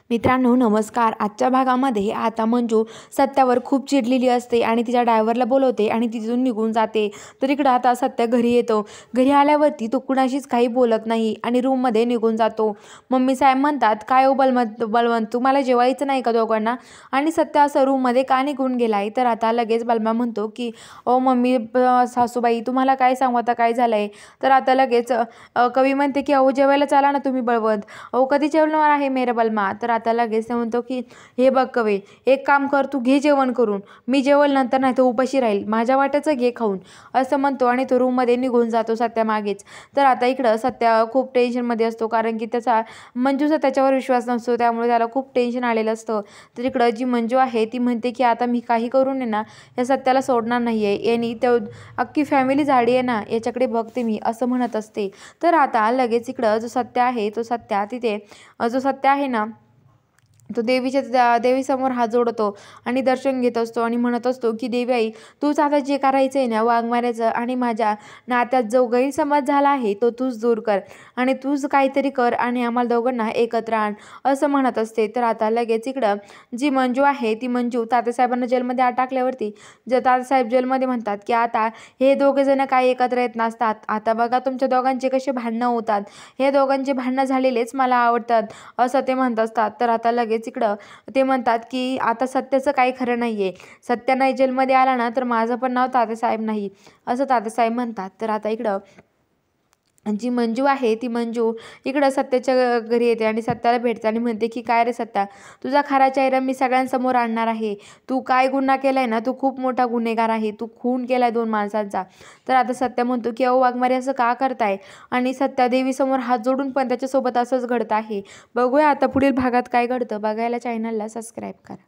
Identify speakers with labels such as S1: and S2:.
S1: मित्रांनो नमस्कार. आजच्या भागामध्ये आता मंजू सत्यावर खूप चिडलेली असते आणि तिच्या ड्रायव्हरला बोलवते आणि तिथून निघून जाते. तर इकडं आता सत्या घरी येतो. घरी आल्यावरती तो कुणाशीच काही बोलत नाही आणि रूममध्ये निघून जातो. मम्मी साहेब म्हणतात, काय हो बलवंत तुम्हाला जेवायचं नाही का दोघांना? आणि सत्या असं रूममध्ये का निघून गेलाय? तर आता लगेच बलमा म्हणतो की ओ मम्मी सासूबाई तुम्हाला काय सांगू आता काय झालंय? तर आता लगेच कवी म्हणते की अहो जेवायला चला ना तुम्ही बळवंत. अहो कधी जेवणार आहे मेरा बलमा? तर आता लगेच ते म्हणतो की हे बघ कवे, एक काम कर तू घे जेवण करून, मी जेवल नंतर नाही तर उपाशी राहील, माझ्या वाट्याचं घे खाऊन, असं म्हणतो आणि तो रूममध्ये निघून जातो सत्या मागेच. तर आता इकडं सत्या खूप टेन्शनमध्ये असतो कारण की त्याचा मंजूचा त्याच्यावर विश्वास नसतो, त्यामुळे त्याला खूप टेन्शन आलेलं असतं. तर इकडं जी मंजू आहे ती म्हणते की आता मी काही करून आहे ना या सत्याला सोडणार नाही आहे, यांनी तो अख्खी फॅमिली झाडी आहे ना याच्याकडे बघते मी, असं म्हणत असते. तर आता लगेच इकडं जो सत्या आहे जो सत्या आहे ना तो देवीसमोर हात जोडतो आणि दर्शन घेत असतो आणि म्हणत असतो की देवी आई तूच आता जे करायचं आहे ना वाघमाऱ्याचं आणि माझ्या नात्यात जो गैरसमज झाला आहे तो तूच दूर कर आणि तूच काहीतरी कर आणि आम्हाला दोघांना एकत्र आण, असं म्हणत असते. तर आता लगेच इकडं जी मंजू आहे ती मंजू तात्यासाहेबांना जेलमध्ये टाकल्यावरती तात्यासाहेब जेलमध्ये म्हणतात की आता हे दोघे जण काही एकत्र येत नसतात, आता बघा तुमच्या दोघांचे कसे भांडणं होतात, हे दोघांचे भांडणं झालेलेच मला आवडतात, असं ते म्हणत असतात. तर आता लगेच इकडं ते म्हणतात की आता सत्याचं काही खरं नाहीये, सत्या नाही जेलमध्ये आला ना तर माझं पण नाव तात्यासाहेब नाही, असं तात्यासाहेब म्हणतात. तर आता इकडं जी मंजू आहे ती मंजू इकडं सत्याच्या घरी येते आणि सत्याला भेटते आणि म्हणते की काय रे सत्या, तुझा खरा चेहरा मी सगळ्यांसमोर आणणार आहे, तू काय गुन्हा केलाय ना, तू खूप मोठा गुन्हेगार आहे, तू खून केलाय 2 माणसांचा. तर आता सत्या म्हणतो की अहो वाघमारे असं का करताय? आणि सत्या देवीसमोर हात जोडून पण त्याच्यासोबत असंच घडतं आहे. बघूया आता पुढील भागात काय घडतं. बघायला चॅनलला सबस्क्राईब करा.